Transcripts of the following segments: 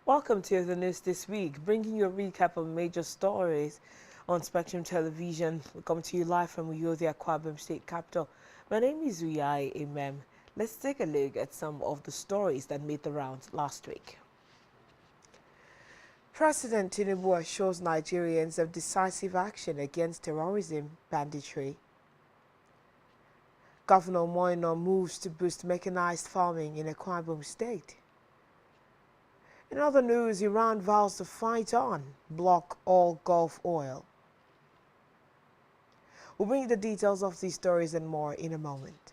Welcome to the news this week, bringing you a recap of major stories on Spectrum Television. We come to you live from Uyo, the Akwa Ibom State Capital. My name is Uyai Imem. Let's take a look at some of the stories that made the rounds last week. President Tinubu assures Nigerians of decisive action against terrorism banditry. Governor Moino moves to boost mechanized farming in Akwa Ibom State. In other news, Iran vows to fight on, block all Gulf oil. We'll bring you the details of these stories and more in a moment.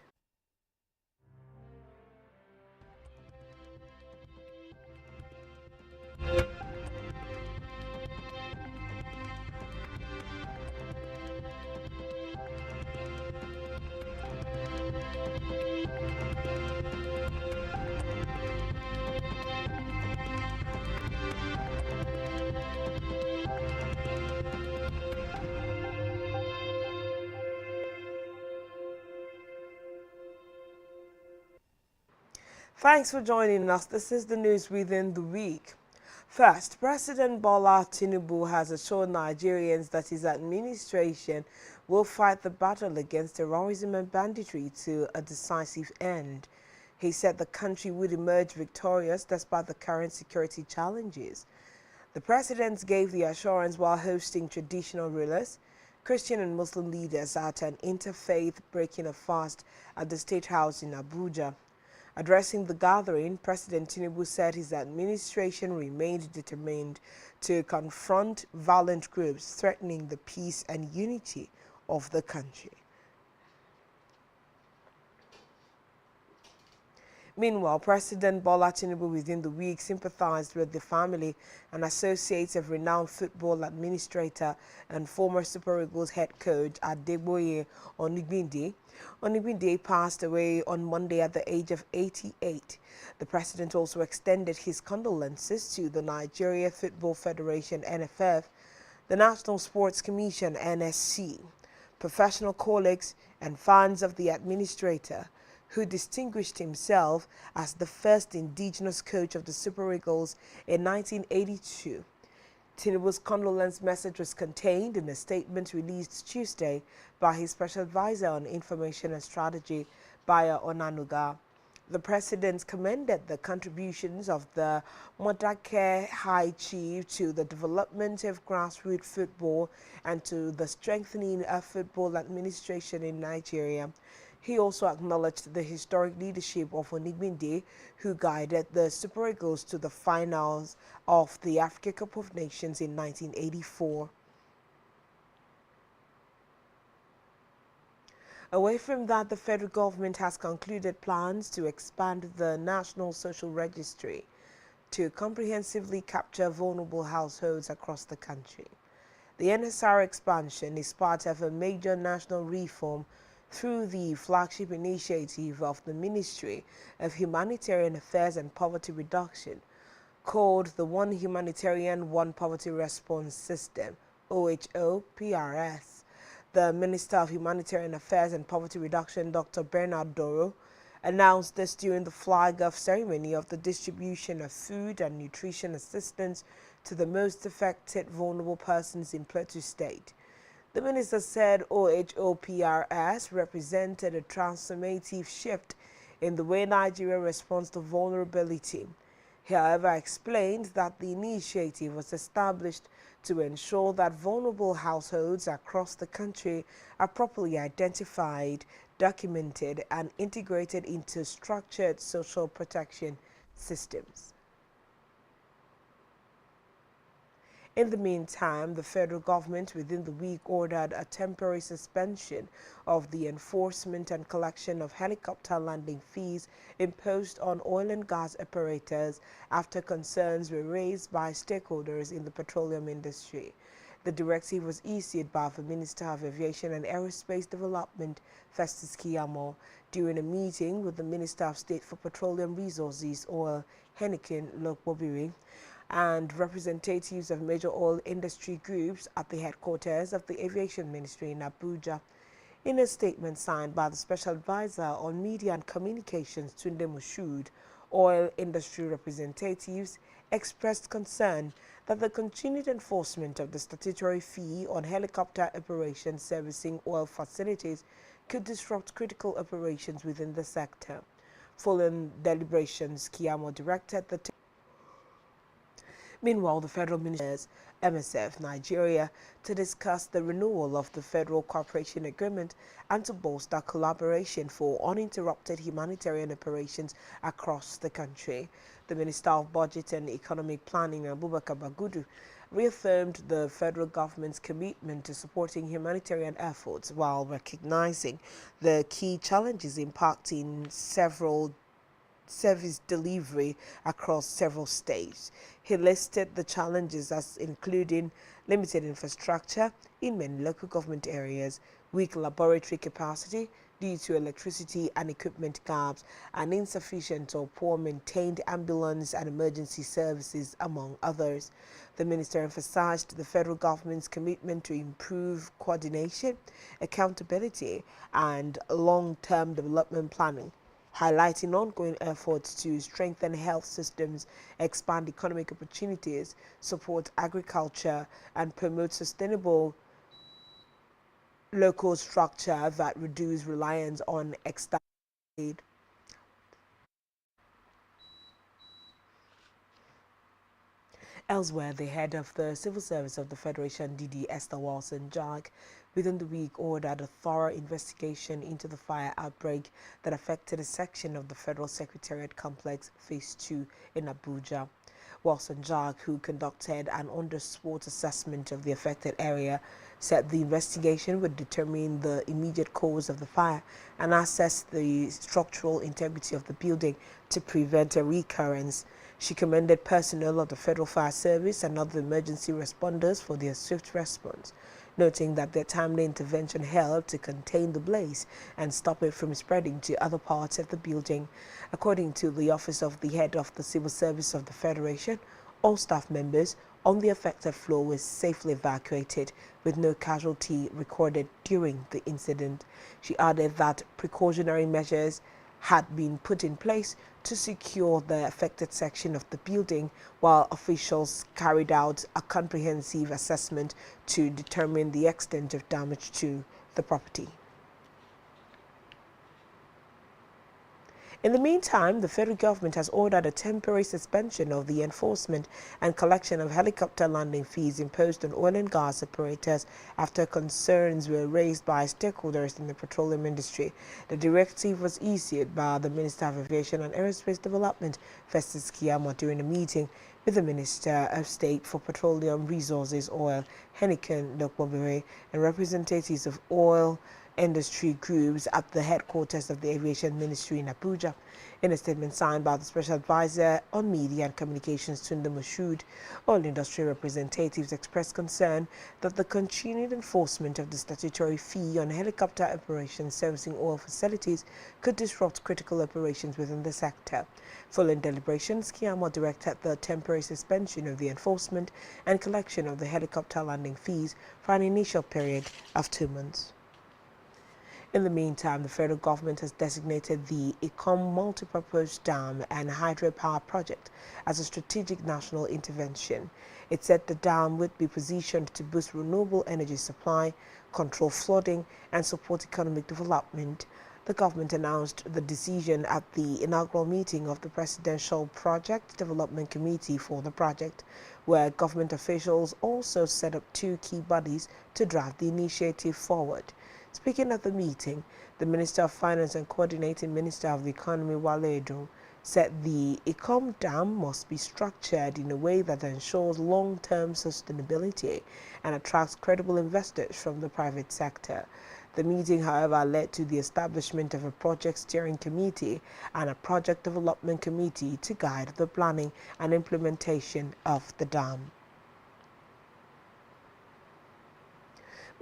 Thanks for joining us. This is the news within the week. First, President Bola Tinubu has assured Nigerians that his administration will fight the battle against terrorism and banditry to a decisive end. He said the country would emerge victorious despite the current security challenges. The president gave the assurance while hosting traditional rulers, Christian and Muslim leaders at an interfaith breaking of fast at the State House in Abuja. Addressing the gathering, President Tinubu said his administration remained determined to confront violent groups threatening the peace and unity of the country. Meanwhile, President Bola Tinubu within the week sympathized with the family and associates of renowned football administrator and former Super Eagles head coach Adeboye Onigbinde. Onigbinde passed away on Monday at the age of 88. The president also extended his condolences to the Nigeria Football Federation (NFF), the National Sports Commission (NSC), professional colleagues and fans of the administrator, who distinguished himself as the first indigenous coach of the Super Eagles in 1982. Tinubu's condolence message was contained in a statement released Tuesday by his special advisor on information and strategy, Bayo Onanuga. The president commended the contributions of the Modake High Chief to the development of grassroots football and to the strengthening of football administration in Nigeria. He also acknowledged the historic leadership of Onigbinde, who guided the Super Eagles to the finals of the Africa Cup of Nations in 1984. Away from that, the federal government has concluded plans to expand the National Social Registry to comprehensively capture vulnerable households across the country. The NSR expansion is part of a major national reform through the flagship initiative of the Ministry of Humanitarian Affairs and Poverty Reduction, called the One Humanitarian, One Poverty Response System, OHOPRS. The Minister of Humanitarian Affairs and Poverty Reduction, Dr. Bernard Doro, announced this during the flag-off ceremony of the distribution of food and nutrition assistance to the most affected vulnerable persons in Plateau State. The minister said OHOPRS represented a transformative shift in the way Nigeria responds to vulnerability. He, however, explained that the initiative was established to ensure that vulnerable households across the country are properly identified, documented, and integrated into structured social protection systems. In the meantime, the federal government within the week ordered a temporary suspension of the enforcement and collection of helicopter landing fees imposed on oil and gas operators after concerns were raised by stakeholders in the petroleum industry. The directive was issued by the Minister of Aviation and Aerospace Development, Festus Keyamo, during a meeting with the Minister of State for Petroleum Resources, Oil, Henikin Lokbobiri, and representatives of major oil industry groups at the headquarters of the Aviation Ministry in Abuja. In a statement signed by the Special Advisor on Media and Communications, Tunde Moshood, oil industry representatives expressed concern that the continued enforcement of the statutory fee on helicopter operations servicing oil facilities could disrupt critical operations within the sector. Following deliberations, Kiamo directed the Meanwhile, the federal ministers, MSF Nigeria, to discuss the renewal of the Federal Cooperation Agreement and to bolster collaboration for uninterrupted humanitarian operations across the country. The Minister of Budget and Economic Planning, Abubakar Bagudu, reaffirmed the federal government's commitment to supporting humanitarian efforts while recognizing the key challenges impacting service delivery across several states. He listed the challenges as including limited infrastructure in many local government areas, weak laboratory capacity due to electricity and equipment gaps, and insufficient or poor maintained ambulance and emergency services, among others. The minister emphasized the federal government's commitment to improve coordination, accountability, and long-term development planning, highlighting ongoing efforts to strengthen health systems, expand economic opportunities, support agriculture, and promote sustainable local structure that reduce reliance on external aid. Elsewhere, the head of the Civil Service of the Federation, DD Esther Wilson-Jack, within the week ordered a thorough investigation into the fire outbreak that affected a section of the Federal Secretariat Complex Phase 2 in Abuja. Wilson-Jack, who conducted an on-the-spot assessment of the affected area, said the investigation would determine the immediate cause of the fire and assess the structural integrity of the building to prevent a recurrence. She commended personnel of the Federal Fire Service and other emergency responders for their swift response, noting that their timely intervention helped to contain the blaze and stop it from spreading to other parts of the building. According to the Office of the Head of the Civil Service of the Federation, all staff members on the affected floor were safely evacuated, with no casualty recorded during the incident. She added that precautionary measures had been put in place to secure the affected section of the building, while officials carried out a comprehensive assessment to determine the extent of damage to the property. In the meantime, the federal government has ordered a temporary suspension of the enforcement and collection of helicopter landing fees imposed on oil and gas operators after concerns were raised by stakeholders in the petroleum industry. The directive was issued by the Minister of Aviation and Aerospace Development, Festus Keyamo, during a meeting with the Minister of State for Petroleum Resources, Oil, Heniken Dokbobere, and representatives of oil industry groups at the headquarters of the Aviation Ministry in Abuja. In a statement signed by the Special Advisor on Media and Communications, Tunde Moshood, all industry representatives expressed concern that the continued enforcement of the statutory fee on helicopter operations servicing oil facilities could disrupt critical operations within the sector. Following deliberations, Kiyamo directed the temporary suspension of the enforcement and collection of the helicopter landing fees for an initial period of 2 months. In the meantime, the federal government has designated the Ecom Multipurpose Dam and Hydropower Project as a strategic national intervention. It said the dam would be positioned to boost renewable energy supply, control flooding, and support economic development. The government announced the decision at the inaugural meeting of the Presidential Project Development Committee for the project, where government officials also set up 2 key bodies to drive the initiative forward. Speaking at the meeting, the Minister of Finance and Coordinating Minister of the Economy, Wale Edun, said the Ecom Dam must be structured in a way that ensures long-term sustainability and attracts credible investors from the private sector. The meeting, however, led to the establishment of a project steering committee and a project development committee to guide the planning and implementation of the dam.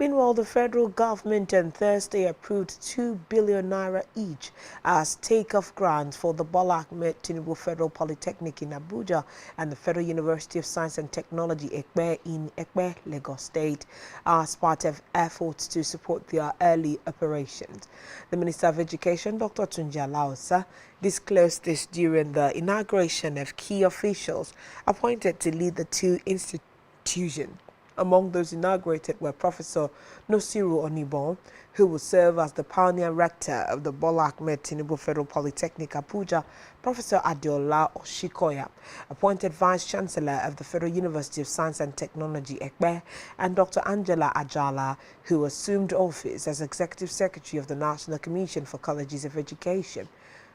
Meanwhile, the federal government on Thursday approved 2 billion naira each as take-off grants for the Bola Ahmed Tinubu Federal Polytechnic in Abuja and the Federal University of Science and Technology Ekpe in Ekpe, Lagos State, as part of efforts to support their early operations. The Minister of Education, Dr. Tunji Alaosa, disclosed this during the inauguration of key officials appointed to lead the two institutions. Among those inaugurated were Professor Nosiru Onibon, who will serve as the pioneer rector of the Bola Ahmed Tinubu Federal Polytechnic Abuja, Professor Adeola Oshikoya, appointed Vice Chancellor of the Federal University of Science and Technology Ekpe, and Dr. Angela Ajala, who assumed office as Executive Secretary of the National Commission for Colleges of Education.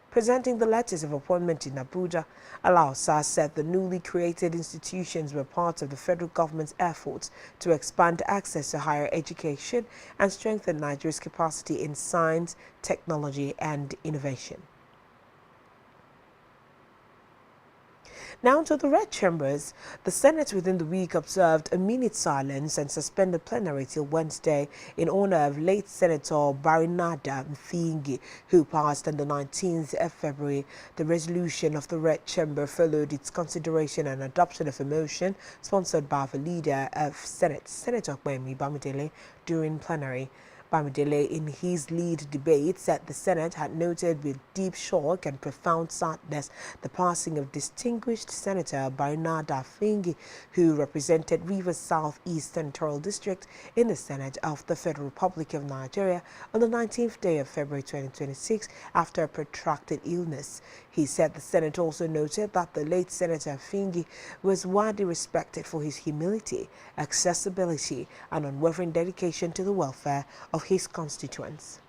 Presenting the letters of appointment in Abuja, Alaosa said the newly created institutions were part of the federal government's efforts to expand access to higher education and strengthen Nigeria's capacity in science, technology, and innovation. Now to the red chambers. The Senate within the week observed a minute silence and suspended plenary till Wednesday in honor of late Senator Barinada Mfingi, who passed on the 19th of February. The resolution of the red chamber followed its consideration and adoption of a motion sponsored by the leader of Senate, Senator Kwemi Bamidele, during plenary. Bamidele, in his lead debate, said the Senate had noted with deep shock and profound sadness the passing of distinguished Senator Barinada Mfingi, who represented Rivers South East Senatorial District in the Senate of the Federal Republic of Nigeria on the 19th day of February 2026 after a protracted illness. He said the Senate also noted that the late Senator Mfingi was widely respected for his humility, accessibility, and unwavering dedication to the welfare of his constituents.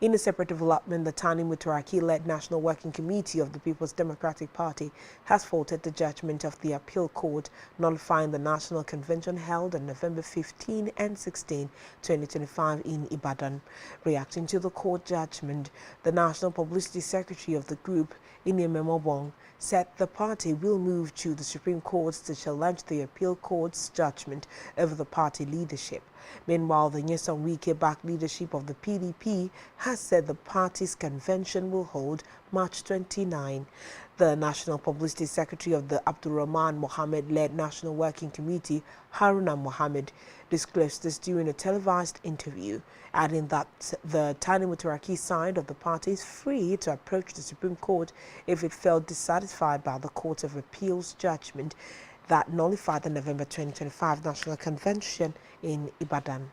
In a separate development, the Tani Mutaraki-led National Working Committee of the People's Democratic Party has faulted the judgment of the appeal court nullifying the National Convention held on November 15 and 16, 2025 in Ibadan. Reacting to the court judgment, the National Publicity Secretary of the group, Inyememobong, said the party will move to the Supreme Court to challenge the appeal court's judgment over the party leadership. Meanwhile, the Nyesom Wike-backed leadership of the PDP has said the party's convention will hold March 29. The National Publicity Secretary of the Abdurrahman Mohammed-led National Working Committee, Haruna Mohammed, disclosed this during a televised interview, adding that the Tani Mutaraki side of the party is free to approach the Supreme Court if it felt dissatisfied by the Court of Appeal's judgment that nullified the November 2025 National Convention in Ibadan.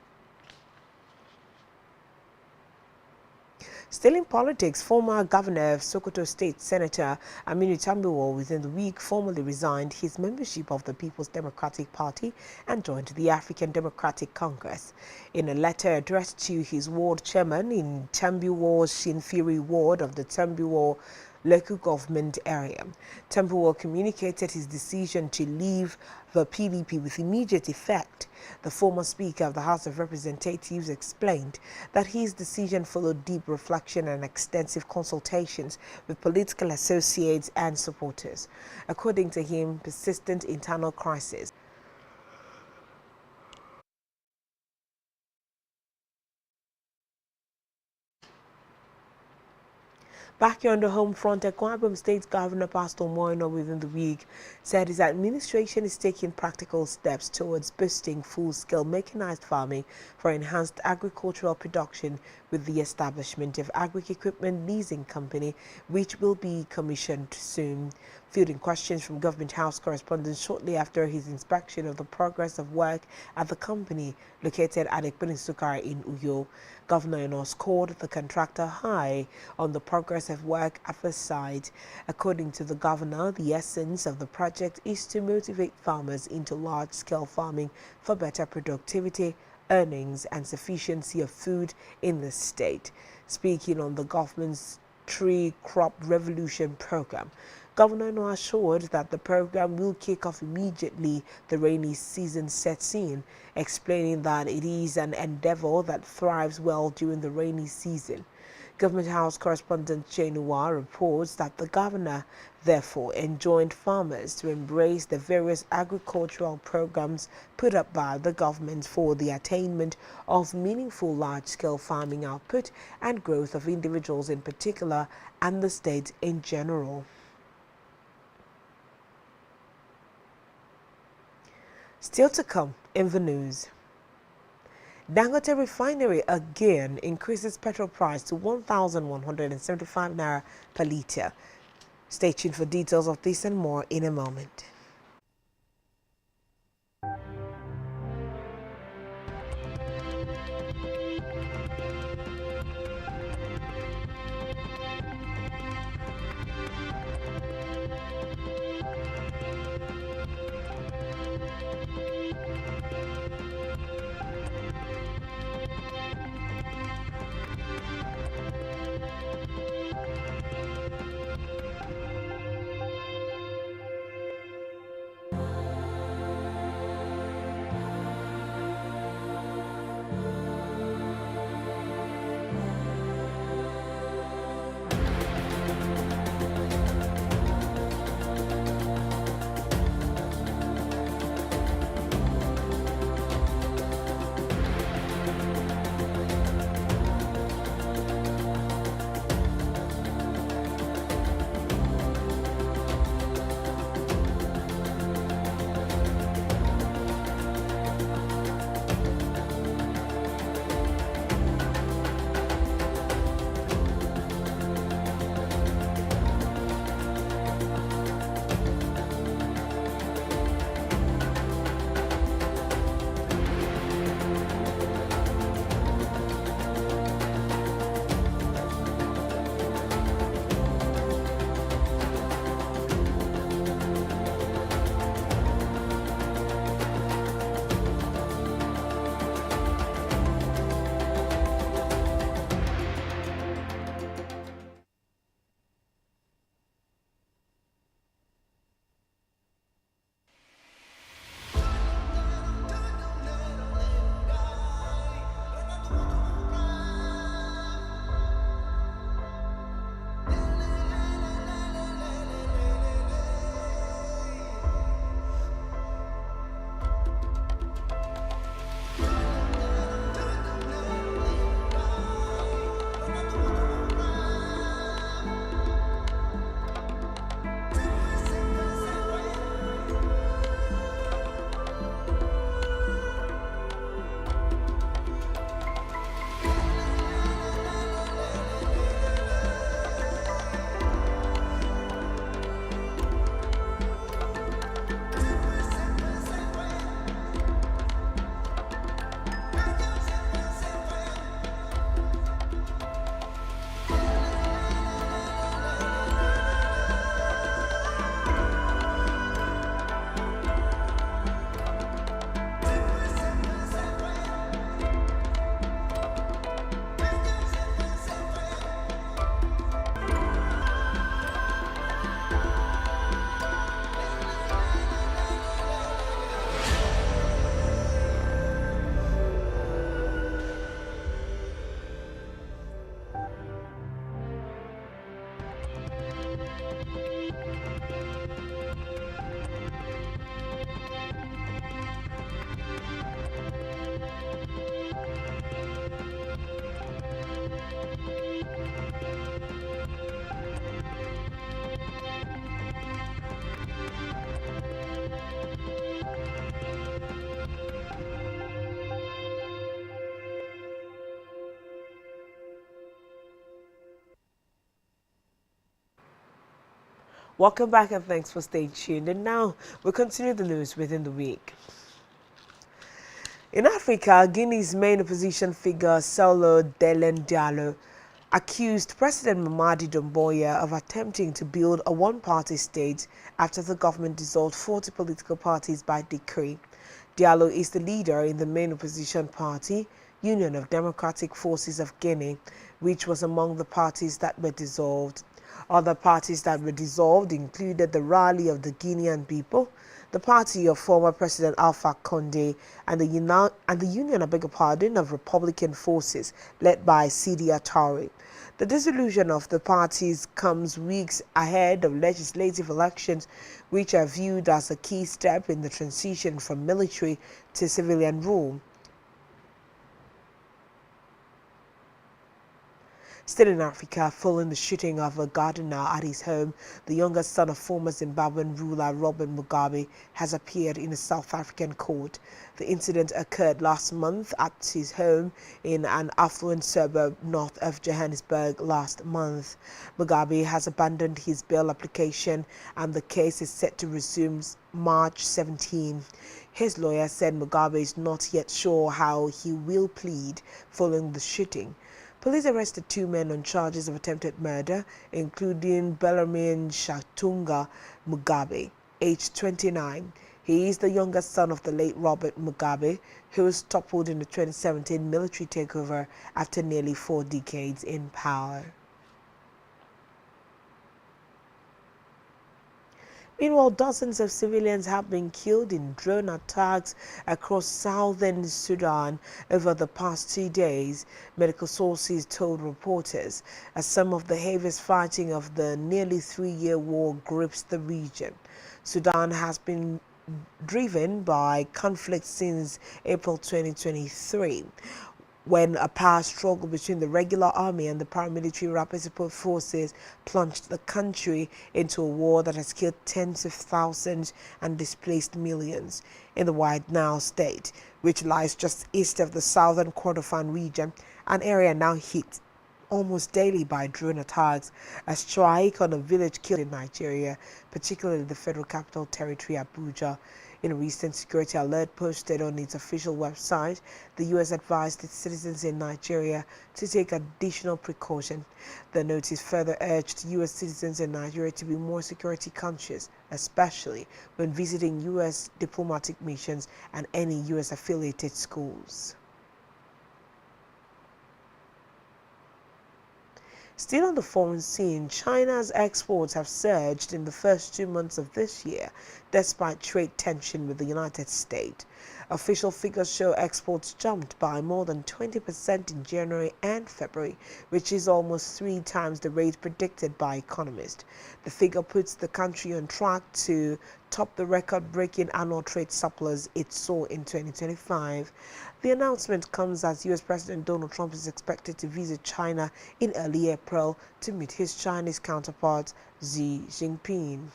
Still in politics, former governor of Sokoto State, Senator Aminu Tambuwal, within the week formally resigned his membership of the People's Democratic Party and joined the African Democratic Congress. In a letter addressed to his ward chairman in Tambuwal's Shinfiri ward of the Tambuwal local government area, Tambuwal communicated his decision to leave the PDP with immediate effect. The former Speaker of the House of Representatives explained that his decision followed deep reflection and extensive consultations with political associates and supporters. According to him, persistent internal crisis Back here on the home front, Akwa Ibom State Governor Pastor Moino within the week said his administration is taking practical steps towards boosting full-scale mechanized farming for enhanced agricultural production with the establishment of agri-equipment leasing company, which will be commissioned soon. Fielding questions from Government House correspondents shortly after his inspection of the progress of work at the company located at Ekpenisukar in Uyo, Governor Eno scored the contractor high on the progress of work at the site. According to the governor, the essence of the project is to motivate farmers into large-scale farming for better productivity, earnings, and sufficiency of food in the state. Speaking on the government's Tree Crop Revolution program, Governor Noah assured that the program will kick off immediately the rainy season sets in, explaining that it is an endeavor that thrives well during the rainy season. Government House correspondent Chenua reports that the governor therefore enjoined farmers to embrace the various agricultural programs put up by the government for the attainment of meaningful large-scale farming output and growth of individuals in particular and the state in general. Still to come in the news. Dangote Refinery again increases petrol price to 1,175 naira per litre. Stay tuned for details of this and more in a moment. Welcome back and thanks for staying tuned. And now we'll continue the news within the week. In Africa, Guinea's main opposition figure, Solo Delen Diallo, accused President Mamadi Doumbouya of attempting to build a one-party state after the government dissolved 40 political parties by decree. Diallo is the leader in the main opposition party, Union of Democratic Forces of Guinea, which was among the parties that were dissolved. Other parties that were dissolved included the Rally of the Guinean People, the party of former President Alpha Condé, and the Union, of Republican Forces led by Sidi Atari. The dissolution of the parties comes weeks ahead of legislative elections, which are viewed as a key step in the transition from military to civilian rule. Still in Africa, following the shooting of a gardener at his home, the youngest son of former Zimbabwean ruler Robert Mugabe has appeared in a South African court. The incident occurred last month at his home in an affluent suburb north of Johannesburg last month. Mugabe has abandoned his bail application and the case is set to resume March 17. His lawyer said Mugabe is not yet sure how he will plead following the shooting. Police arrested 2 men on charges of attempted murder, including Bellarmine Shatunga Mugabe, aged 29. He is the youngest son of the late Robert Mugabe, who was toppled in the 2017 military takeover after nearly 4 decades in power. Meanwhile, dozens of civilians have been killed in drone attacks across southern Sudan over the past 2 days, medical sources told reporters, as some of the heaviest fighting of the nearly 3-year war grips the region. Sudan has been driven by conflict since April 2023. When a power struggle between the regular army and the paramilitary rapid support forces plunged the country into a war that has killed tens of thousands and displaced millions. In the White Nile state, which lies just east of the southern Kordofan region, an area now hit almost daily by drone attacks. A strike on a village killed in Nigeria, particularly the Federal Capital Territory, Abuja. In a recent security alert posted on its official website, the U.S. advised its citizens in Nigeria to take additional precaution. The notice further urged U.S. citizens in Nigeria to be more security conscious, especially when visiting U.S. diplomatic missions and any U.S. affiliated schools. Still on the foreign scene, China's exports have surged in the first 2 months of this year, despite trade tension with the United States. Official figures show exports jumped by more than 20% in January and February, which is almost 3 times the rate predicted by economists. The figure puts the country on track to top the record-breaking annual trade surplus it saw in 2025. The announcement comes as U.S. President Donald Trump is expected to visit China in early April to meet his Chinese counterpart Xi Jinping.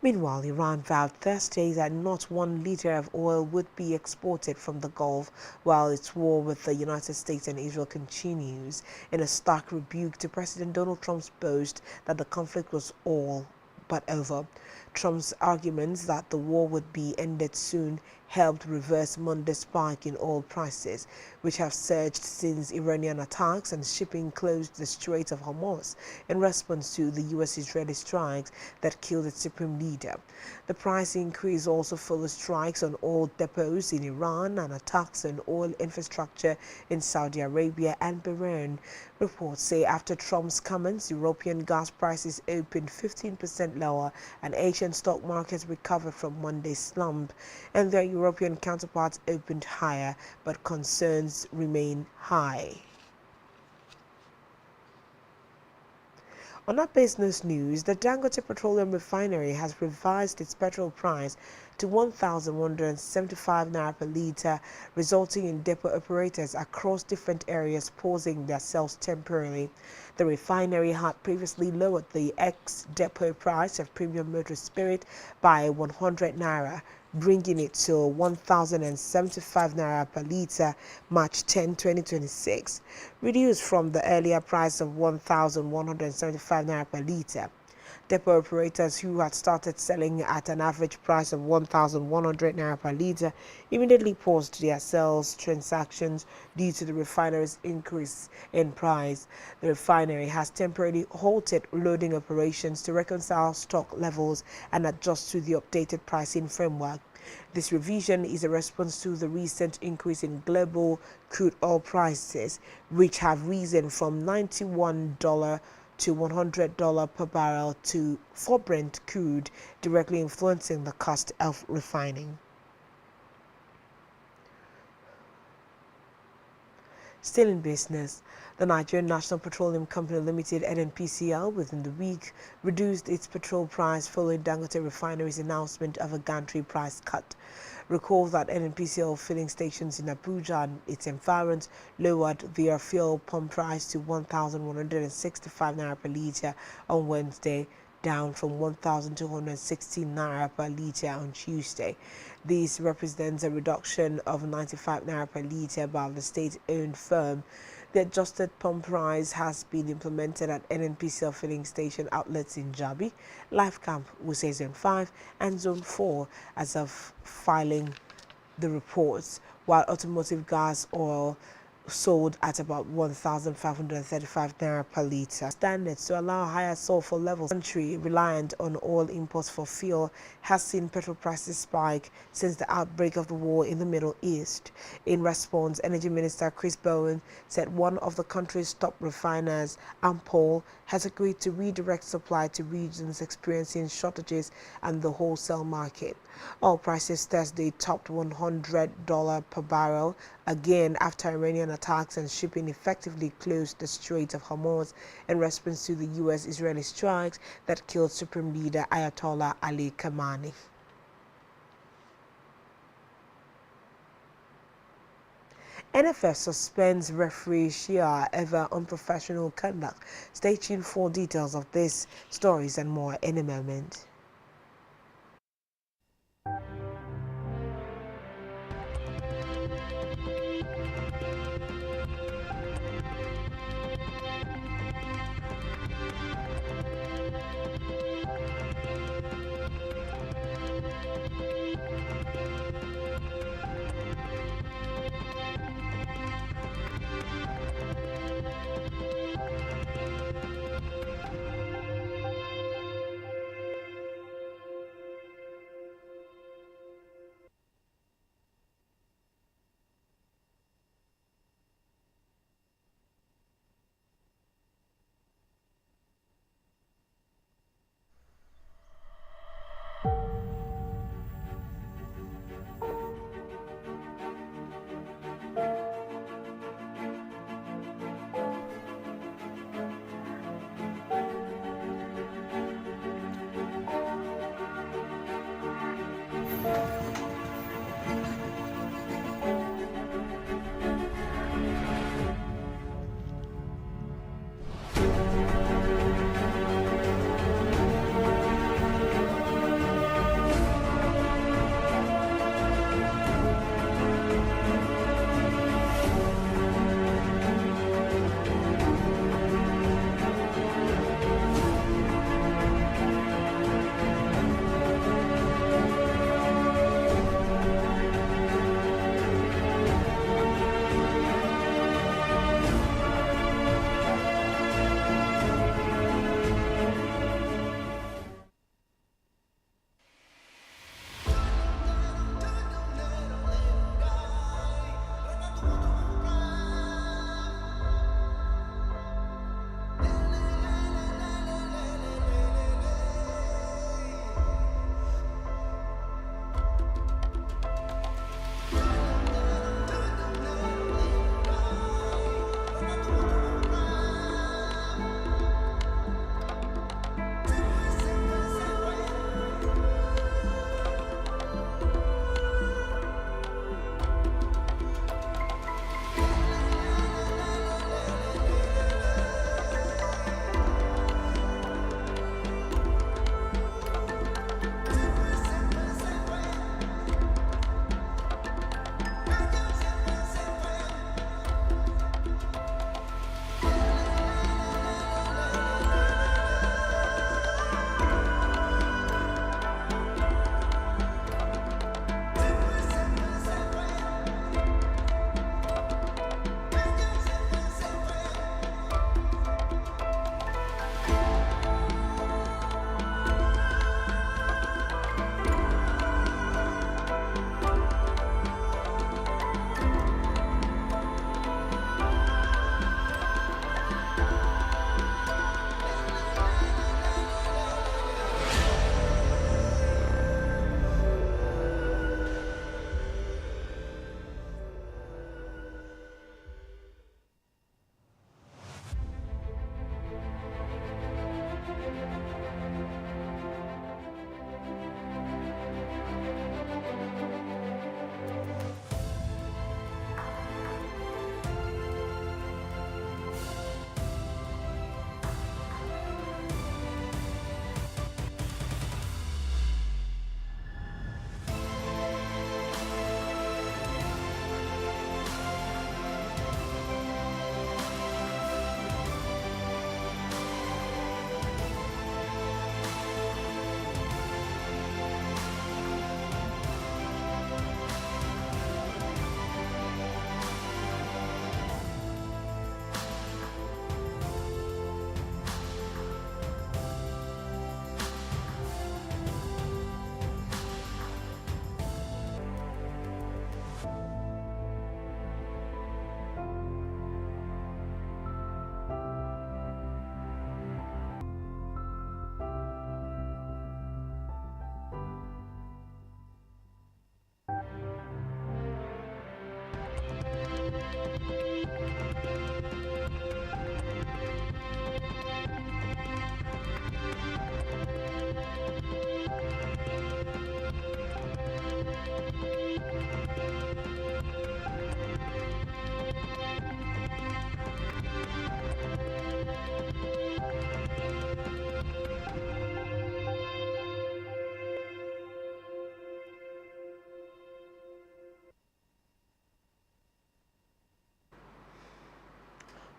Meanwhile, Iran vowed Thursday that not 1 liter of oil would be exported from the Gulf while its war with the United States and Israel continues, in a stark rebuke to President Donald Trump's boast that the conflict was all but over. Trump's arguments that the war would be ended soon helped reverse Monday's spike in oil prices, which have surged since Iranian attacks and shipping closed the Strait of Hormuz in response to the U.S.-Israeli strikes that killed its supreme leader. The price increase also follows strikes on oil depots in Iran and attacks on oil infrastructure in Saudi Arabia and Bahrain. Reports say after Trump's comments, European gas prices opened 15% lower and Asian stock markets recovered from Monday's slump, and their European counterparts opened higher, but concerns remain high. On our business news, the Dangote Petroleum Refinery has revised its petrol price to 1,175 naira per litre, resulting in depot operators across different areas pausing their sales temporarily. The refinery had previously lowered the ex-depot price of premium motor spirit by 100 naira, bringing it to 1,075 naira per litre March 10, 2026, reduced from the earlier price of 1,175 naira per litre. Depot operators who had started selling at an average price of 1,100 naira per litre immediately paused their sales transactions due to the refinery's increase in price. The refinery has temporarily halted loading operations to reconcile stock levels and adjust to the updated pricing framework. This revision is a response to the recent increase in global crude oil prices, which have risen from $91 to $100 per barrel for Brent crude, directly influencing the cost of refining. Still in business, the Nigerian National Petroleum Company Limited (NNPCL) within the week reduced its petrol price following Dangote Refinery's announcement of a gantry price cut. Recall that NNPCL filling stations in Abuja and its environs lowered their fuel pump price to 1,165 naira per litre on Wednesday, down from 1,216 naira per litre on Tuesday. This represents a reduction of 95 naira per litre by the state-owned firm. The adjusted pump price has been implemented at NNPCL filling station outlets in Jabi, Life Camp, Wuse Zone 5 and Zone 4 as of filing the reports, while automotive gas oil sold at about 1,535 naira per litre. Standards to allow higher sulfur levels. The country, reliant on oil imports for fuel, has seen petrol prices spike since the outbreak of the war in the Middle East. In response, Energy Minister Chris Bowen said one of the country's top refiners, Ampol, has agreed to redirect supply to regions experiencing shortages and the wholesale market. Oil prices Thursday topped $100 per barrel again after Iranian attacks and shipping effectively closed the Strait of Hormuz in response to the U.S.-Israeli strikes that killed Supreme Leader Ayatollah Ali Khamenei. NFF suspends referee Shia over unprofessional conduct. Stay tuned for details of these stories and more in a moment.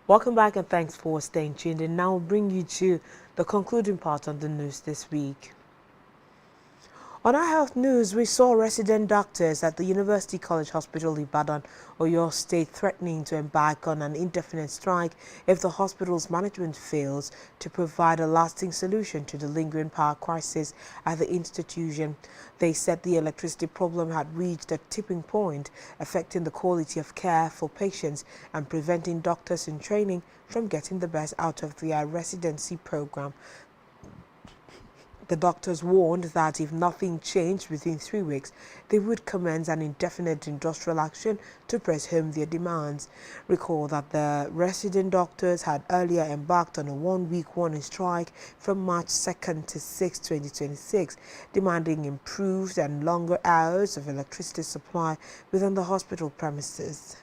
Welcome back and thanks for staying tuned. And now we'll bring you to the concluding part of the news this week. On our health news, we saw resident doctors at the University College Hospital Ibadan, Oyo State, threatening to embark on an indefinite strike if the hospital's management fails to provide a lasting solution to the lingering power crisis at the institution. They said the electricity problem had reached a tipping point, affecting the quality of care for patients and preventing doctors in training from getting the best out of their residency program. The doctors warned that if nothing changed within 3 weeks, they would commence an indefinite industrial action to press home their demands. Recall that the resident doctors had earlier embarked on a one-week warning strike from March 2nd to 6, 2026, demanding improved and longer hours of electricity supply within the hospital premises.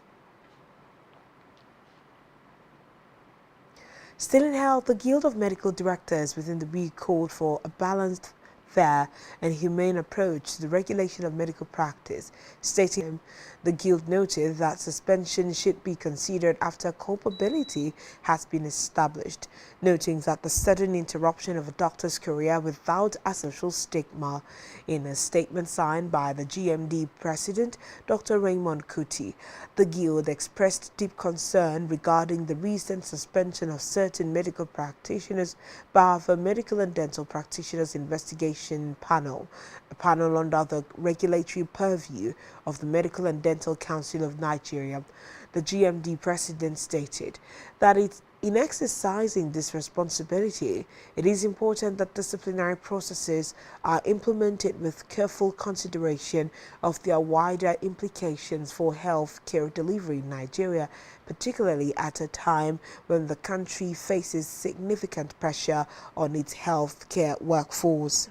Still in health, the Guild of Medical Directors within the week called for a balanced, fair and humane approach to the regulation of medical practice, stating the Guild noted that suspension should be considered after culpability has been established, noting that the sudden interruption of a doctor's career without a social stigma. In a statement signed by the GMD President, Dr. Raymond Kuti, the Guild expressed deep concern regarding the recent suspension of certain medical practitioners by the Medical and Dental Practitioners Investigation Panel, a panel under the regulatory purview of the Medical and Dental Council of Nigeria. The GMD President stated that in exercising this responsibility, it is important that disciplinary processes are implemented with careful consideration of their wider implications for health care delivery in Nigeria, particularly at a time when the country faces significant pressure on its health care workforce.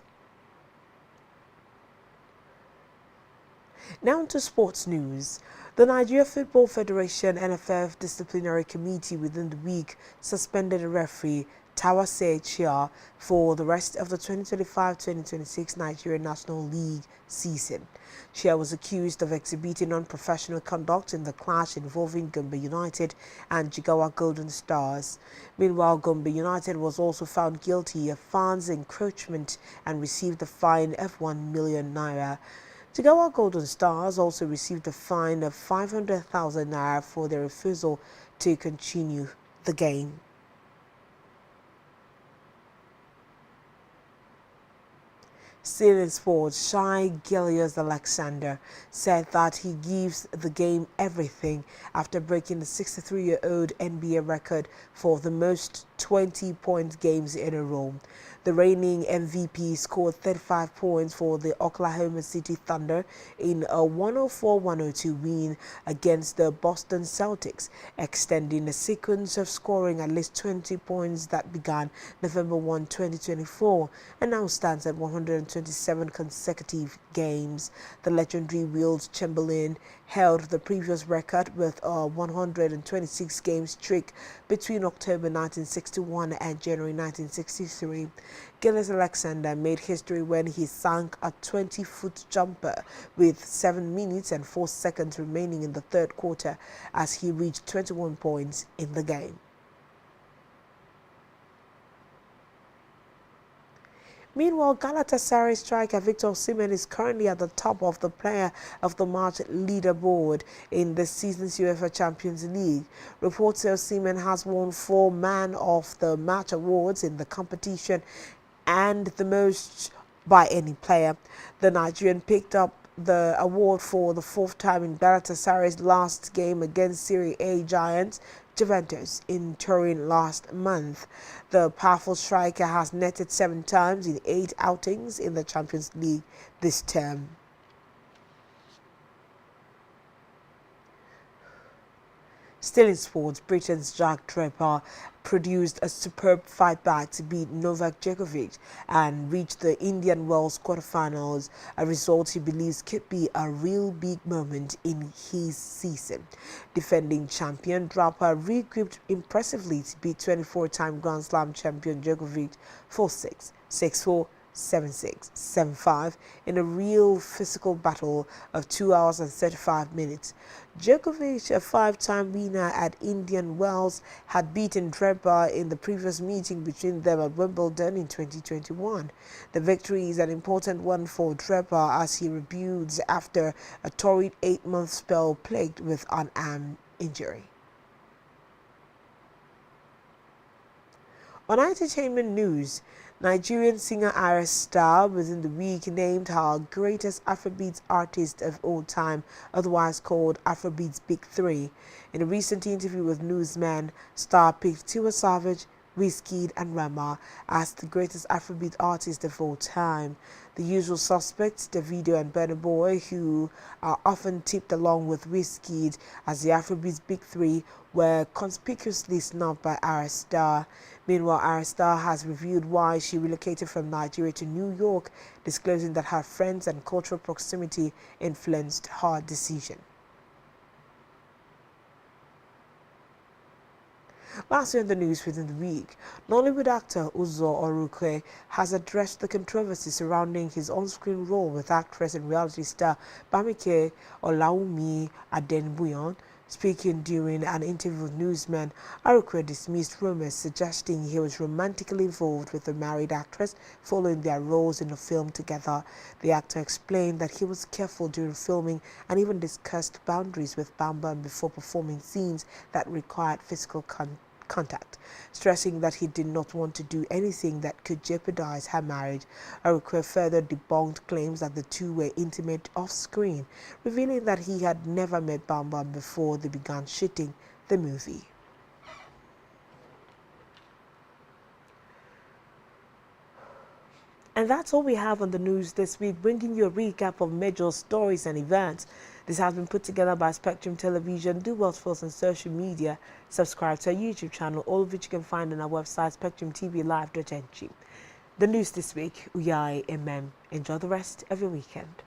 Now to sports news. The Nigeria Football Federation NFF Disciplinary Committee within the week suspended a referee, Tawase Chia, for the rest of the 2025-2026 Nigerian National League season. Chia was accused of exhibiting unprofessional conduct in the clash involving Gombe United and Jigawa Golden Stars. Meanwhile, Gombe United was also found guilty of fans encroachment and received a fine of 1 million naira. Jigawa Golden Stars also received a fine of 500,000 naira for their refusal to continue the game. Still in sports, Shai Gilgeous-Alexander said that he gives the game everything after breaking the 63-year-old NBA record for the most 20-point games in a row. The reigning MVP scored 35 points for the Oklahoma City Thunder in a 104-102 win against the Boston Celtics, extending a sequence of scoring at least 20 points that began November 1, 2024, and now stands at 127 consecutive games. The legendary Wilt Chamberlain held the previous record with a 126 game streak between October 1961 and January 1963. Gilgeous-Alexander made history when he sank a 20-foot jumper with 7 minutes and 4 seconds remaining in the third quarter as he reached 21 points in the game. Meanwhile, Galatasaray striker Victor Osimhen is currently at the top of the Player of the Match leaderboard in this season's UEFA Champions League. Reports say Osimhen has won 4 Man of the Match awards in the competition and the most by any player. The Nigerian picked up the award for the 4th time in Galatasaray's last game against Serie A giants Juventus in Turin last month. The powerful striker has netted 7 times in 8 outings in the Champions League this term. Still in sports, Britain's Jack Draper produced a superb fight back to beat Novak Djokovic and reach the Indian Wells quarterfinals, a result he believes could be a real big moment in his season. Defending champion Draper regrouped impressively to beat 24-time Grand Slam champion Djokovic 4-6, 6-4, 7-6, 7-5 in a real physical battle of 2 hours and 35 minutes. Djokovic, a five-time winner at Indian Wells, had beaten Draper in the previous meeting between them at Wimbledon in 2021. The victory is an important one for Draper as he rebuilds after a torrid 8-month spell plagued with an arm injury. On entertainment news, Nigerian singer Iris Star within the week named her greatest Afrobeats artist of all time, otherwise called Afrobeats Big Three. In a recent interview with Newsman, Star picked Tiwa Savage, Wizkid and Rema as the greatest Afrobeat artists of all time. The usual suspects, Davido and Burna Boy, who are often tipped along with Wizkid as the Afrobeat's Big Three, were conspicuously snubbed by Iris Star. Meanwhile, Iris Star has revealed why she relocated from Nigeria to New York, disclosing that her friends and cultural proximity influenced her decision. Lastly on the news within the week, Nollywood actor Uzo Orukwe has addressed the controversy surrounding his on-screen role with actress and reality star Bamike Olaumi Adenbuyon. Speaking during an interview with Newsman, Orukwe dismissed rumors suggesting he was romantically involved with the married actress following their roles in a film together. The actor explained that he was careful during filming and even discussed boundaries with Bam Bam before performing scenes that required physical contact, stressing that he did not want to do anything that could jeopardize her marriage. Orukwe further debunked claims that the two were intimate off-screen, revealing that he had never met Bam Bam before they began shooting the movie. And that's all we have on the news this week, bringing you a recap of major stories and events. This has been put together by Spectrum Television. Do well for us on social media. Subscribe to our YouTube channel, all of which you can find on our website, spectrumtvlive.ng. The news this week, Uyai MM. Enjoy the rest of your weekend.